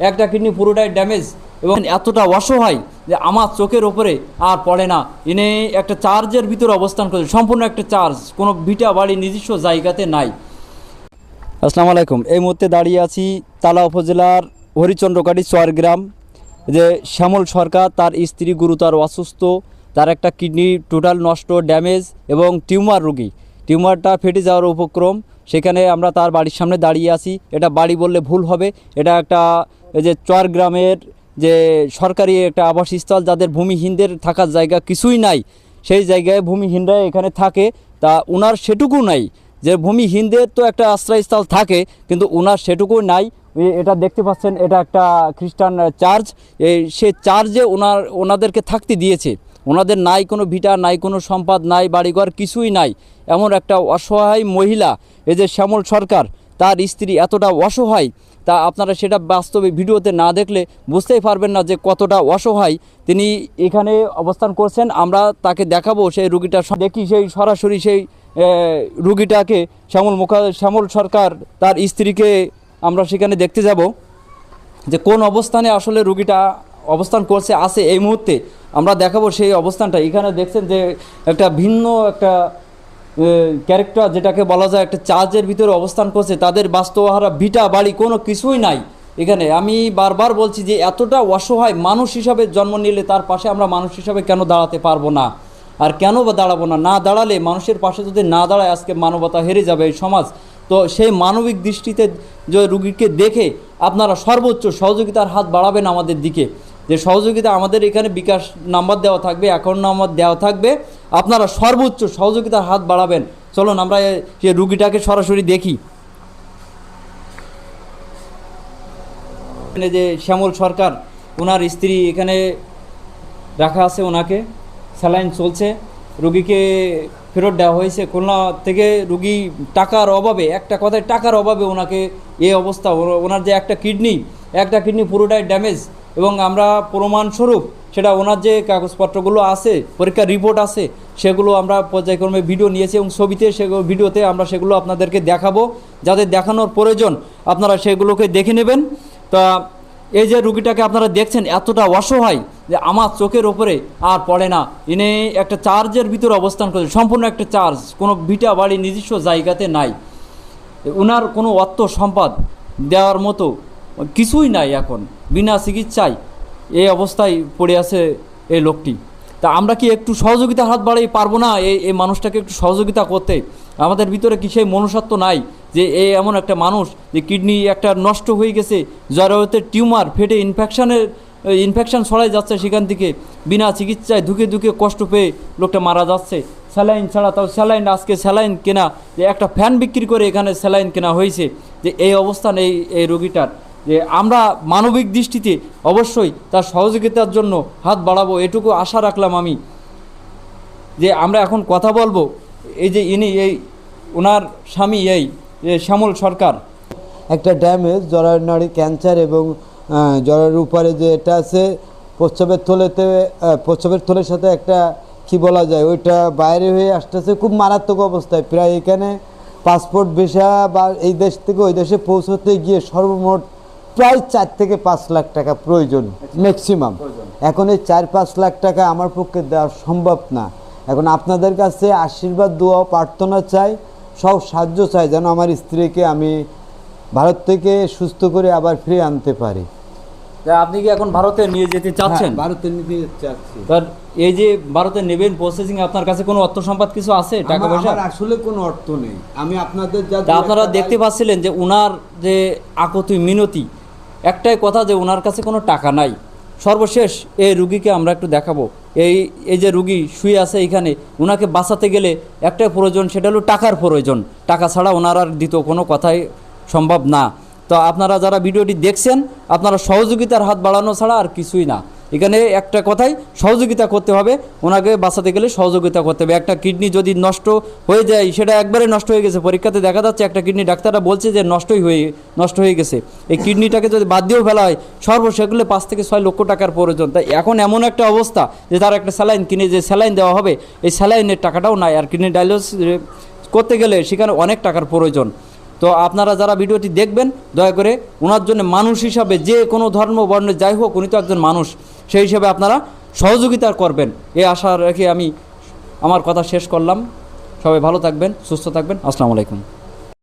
একটা কিডনি পুরোটাই ড্যামেজ এবং এতটা অসহায় যে আমার চোখের ওপরে আর পড়ে না। ইনি একটা চার্জের ভিতরে অবস্থান করছে, সম্পূর্ণ একটা চার্জ, কোনো ভিটা বাড়ি নিজস্ব জায়গাতে নাই। আসসালামু আলাইকুম। এই মুহূর্তে দাঁড়িয়ে আছি তালা উপজেলার হরিচন্দ্রকাটি চরগ্রাম। যে শ্যামল সরকার, তার স্ত্রী গুরুতর অসুস্থ, তার একটা কিডনি টোটাল নষ্ট, ড্যামেজ এবং টিউমার রোগী, টিউমারটা ফেটে যাওয়ার উপক্রম। সেখানে আমরা তার বাড়ির সামনে দাঁড়িয়ে আছি। এটা বাড়ি বললে ভুল হবে, এটা একটা এই যে চরগ্রামের যে সরকারি একটা আবাসস্থল, যাদের ভূমিহীনদের থাকার জায়গা কিছুই নাই, সেই জায়গায় ভূমিহীনরা এখানে থাকে। তা ওনার সেটুকু নাই, যে ভূমিহীনদের তো একটা আশ্রয়স্থল থাকে, কিন্তু ওনার সেটুকু নাই। এটা দেখতে পাচ্ছেন, এটা একটা খ্রিস্টান চার্চ। সে চার্চে ওনাদেরকে থাকতে দিয়েছে। ওনাদের নাই কোনো ভিটা, নাই কোনো সম্পদ, নাই বাড়িঘর, কিছুই নাই। এমন একটা অসহায় মহিলা, এই যে শ্যামল সরকার, তার স্ত্রী এতটা অসহায়, তা আপনারা সেটা বাস্তবে ভিডিওতে না দেখলে বুঝতেই পারবেন না যে কতটা অসহায় তিনি এখানে অবস্থান করছেন। আমরা তাকে দেখাবো সেই রুগীটা, দেখি সেই সরাসরি সেই রুগীটাকে, শ্যামল সরকার তার স্ত্রীকে আমরা সেখানে দেখতে যাব যে কোন অবস্থানে আসলে রুগীটা অবস্থান করছে আছে এই মুহূর্তে। আমরা দেখাবো সেই অবস্থানটা। এখানে দেখছেন যে একটা ভিন্ন একটা ক্যারেক্টার, যেটাকে বলা যায় একটা চার্চের ভিতরে অবস্থান করছে। তাদের বাস্তবহারা ভিটা বাড়ি কোনো কিছুই নাই এখানে। আমি বারবার বলছি যে এতটা অসহায় মানুষ হিসাবে জন্ম নিলে তার পাশে আমরা মানুষ হিসাবে কেন দাঁড়াতে পারবো না? আর কেন বা দাঁড়াবো না? না দাঁড়ালে, মানুষের পাশে যদি না দাঁড়ায়, আজকে মানবতা হেরে যাবে এই সমাজ। তো সেই মানবিক দৃষ্টিতে যে রুগীকে দেখে আপনারা সর্বোচ্চ সহযোগিতার হাত বাড়াবেন আমাদের দিকে। যে সহযোগিতা আমাদের এখানে বিকাশ নাম্বার দেওয়া থাকবে, অ্যাকাউন্ট নাম্বার দেওয়া থাকবে, আপনারা সর্বোচ্চ সহযোগিতার হাত বাড়াবেন। চলুন আমরা সেই রুগীটাকে সরাসরি দেখি। যে শ্যামল সরকার, ওনার স্ত্রী এখানে রাখা আছে, ওনাকে স্যালাইন চলছে, রুগীকে ফেরত দেওয়া হয়েছে খুলনা থেকে। রুগী টাকার অভাবে, একটা কথায় টাকার অভাবে ওনাকে এই অবস্থা। ওনার যে একটা কিডনি পুরোটাই ড্যামেজ, এবং আমরা প্রমাণস্বরূপ সেটা ওনার যে কাগজপত্রগুলো আছে, পরীক্ষার রিপোর্ট আছে, সেগুলো আমরা পর্যায়ক্রমে ভিডিও নিয়েছি এবং ছবিতে ভিডিওতে আমরা সেগুলো আপনাদেরকে দেখাবো। যাদের দেখানোর প্রয়োজন আপনারা সেগুলোকে দেখে নেবেন। তা এই যে রুগীটাকে আপনারা দেখছেন, এতটা অসহায় যে আমার চোখের ওপরে আর পড়ে না। ইনি একটা চার্জের ভিতরে অবস্থান করছে, সম্পূর্ণ একটা চার্জ, কোনো ভিটা বাড়ি নিজস্ব জায়গাতে নাই। ওনার কোনো অর্থ সম্পদ দেওয়ার মতো কিছুই নাই। এখন বিনা চিকিৎসায় এই অবস্থায় পড়ে আছে এই লোকটি। তা আমরা কি একটু সহযোগিতার হাত বাড়াই পারবো না এই মানুষটাকে একটু সহযোগিতা করতে? আমাদের ভিতরে কি সেই মনুষ্যত্ব নাই যে এমন একটা মানুষ, যে কিডনি একটা নষ্ট হয়ে গেছে, জরায়ুতে টিউমার ফেটে ইনফেকশন ছড়াই যাচ্ছে, সেখান থেকে বিনা চিকিৎসায় ধুকে ধুকে কষ্ট পেয়ে লোকটা মারা যাচ্ছে। স্যালাইন ছাড়া, তাও স্যালাইন, আজকে স্যালাইন কেনা, যে একটা ফ্যান বিক্রি করে এখানে স্যালাইন কেনা হয়েছে। যে এই অবস্থান এই রোগীটার, যে আমরা মানবিক দৃষ্টিতে অবশ্যই তার সহযোগিতার জন্য হাত বাড়াবো, এটুকু আশা রাখলাম আমি। যে আমরা এখন কথা বলবো, এই যে ওনার স্বামী, এই যে শ্যামল সরকার, একটা ড্যামেজ জরায়ুর নাড়ি, ক্যান্সার এবং জরায়ুর উপরে যে এটা আছে প্রস্রাবের থলের সাথে একটা কি বলা যায়, ওইটা বাইরে হয়ে আসতেছে খুব মারাত্মক অবস্থায়। প্রায় এখানে পাসপোর্ট ভিসা বা এই দেশ থেকে ওই দেশে পৌঁছতে গিয়ে সর্বমোট প্রায় 4 থেকে 5 লাখ টাকা প্রয়োজন ম্যাক্সিমাম। এখন এই 4-5 লাখ টাকা আমার পক্ষে দেওয়া সম্ভব না। এখন আপনাদের কাছে আশীর্বাদ, দোয়া, প্রার্থনা চাই, সব সাহায্য চাই, যেন আমার স্ত্রীকে আমি ভারত থেকে সুস্থ করে আবার ফিরে আনতে পারি। আপনি কি এখন ভারতে নিয়ে যেতে চাচ্ছেন? ভারতে নিতে চাচ্ছি। এই যে ভারতে নেবেন, প্রসেসিং, আপনার কাছে কোনো অর্থ সম্পদ কিছু আছে, টাকা পয়সা? আসলে কোনো অর্থ নেই। আমি আপনাদের আপনারা দেখতে পাচ্ছিলেন যে ওনার যে আকুতি মিনতি, একটাই কথা, যে ওনার কাছে কোনো টাকা নাই। সর্বশেষ এই রুগীকে আমরা একটু দেখাবো। এই যে রুগী শুয়ে আছে এখানে, ওনাকে বাঁচাতে গেলে একটাই প্রয়োজন, সেটা হলো টাকার প্রয়োজন। টাকা ছাড়া ওনার আর দ্বিতীয় কোনো কথাই সম্ভব না। তো আপনারা যারা ভিডিওটি দেখছেন, আপনারা সহযোগিতার হাত বাড়ানো ছাড়া আর কিছুই না। এখানে একটা কথাই, সহযোগিতা করতে হবে। ওনাকে বাঁচাতে গেলে সহযোগিতা করতে হবে। একটা কিডনি যদি নষ্ট হয়ে যায়, সেটা একবারে নষ্ট হয়ে গেছে, পরীক্ষাতে দেখা যাচ্ছে একটা কিডনি, ডাক্তাররা বলছে যে নষ্ট হয়ে গেছে। এই কিডনিটাকে যদি বাদ দিয়েও ফেলা হয়, সর্বশেষগুলো 5 থেকে 6 লক্ষ টাকার প্রয়োজন। তাই এখন এমন একটা অবস্থা যে তার একটা স্যালাইন কিনে যে স্যালাইন দেওয়া হবে, এই স্যালাইনের টাকাটাও নাই। আর কিডনি ডায়ালিসিস করতে গেলে সেখানে অনেক টাকার প্রয়োজন। তো আপনারা যারা ভিডিওটি দেখবেন দয়া করে ওনার জন্য মানুষ হিসাবে, যে কোনো ধর্ম বর্ণের যাই হোক, উনি তো একজন মানুষ, সেই হিসাবে আপনারা সহযোগিতা করবেন, এই আশা রেখে আমি আমার কথা শেষ করলাম। সবাই ভালো থাকবেন, সুস্থ থাকবেন। আসসালামু আলাইকুম।